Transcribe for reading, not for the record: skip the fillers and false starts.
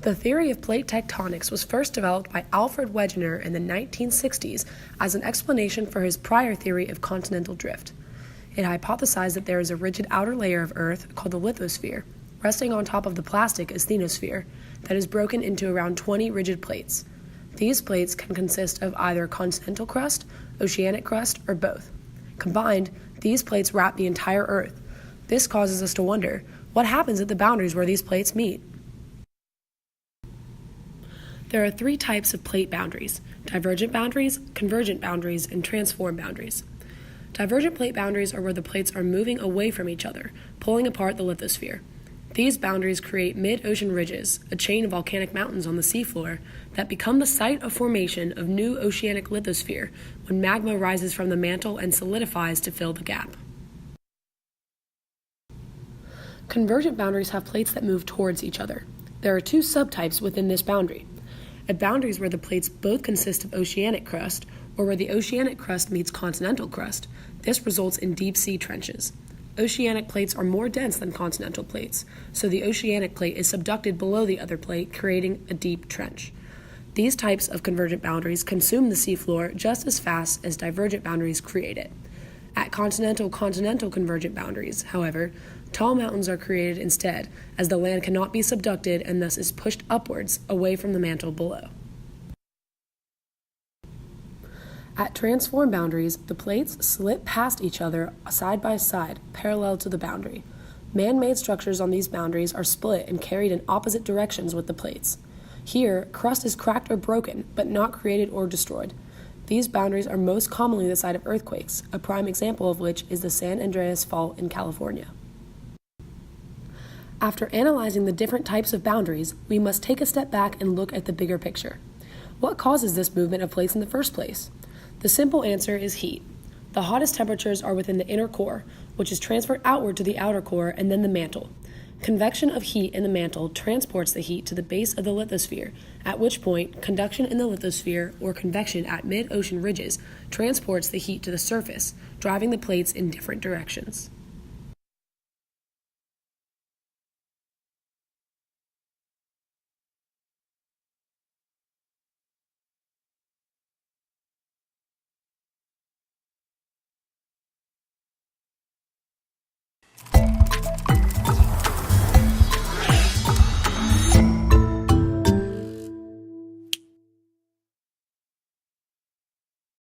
The theory of plate tectonics was first developed by Alfred Wegener in the 1960s as an explanation for his prior theory of continental drift. It hypothesized that there is a rigid outer layer of Earth called the lithosphere, resting on top of the plastic asthenosphere, that is broken into around 20 rigid plates. These plates can consist of either continental crust, oceanic crust, or both. Combined, these plates wrap the entire Earth. This causes us to wonder, what happens at the boundaries where these plates meet? There are three types of plate boundaries: divergent boundaries, convergent boundaries, and transform boundaries. Divergent plate boundaries are where the plates are moving away from each other, pulling apart the lithosphere. These boundaries create mid-ocean ridges, a chain of volcanic mountains on the seafloor, that become the site of formation of new oceanic lithosphere when magma rises from the mantle and solidifies to fill the gap. Convergent boundaries have plates that move towards each other. There are two subtypes within this boundary: at boundaries where the plates both consist of oceanic crust, or where the oceanic crust meets continental crust. This results in deep sea trenches. Oceanic plates are more dense than continental plates, so the oceanic plate is subducted below the other plate, creating a deep trench. These types of convergent boundaries consume the seafloor just as fast as divergent boundaries create it. At continental-continental convergent boundaries, however, tall mountains are created instead, as the land cannot be subducted and thus is pushed upwards away from the mantle below. At transform boundaries, the plates slip past each other side by side, parallel to the boundary. Man-made structures on these boundaries are split and carried in opposite directions with the plates. Here, crust is cracked or broken, but not created or destroyed. These boundaries are most commonly the site of earthquakes, a prime example of which is the San Andreas Fault in California. After analyzing the different types of boundaries, we must take a step back and look at the bigger picture. What causes this movement of plates in the first place? The simple answer is heat. The hottest temperatures are within the inner core, which is transferred outward to the outer core and then the mantle. Convection of heat in the mantle transports the heat to the base of the lithosphere, at which point conduction in the lithosphere, or convection at mid-ocean ridges, transports the heat to the surface, driving the plates in different directions.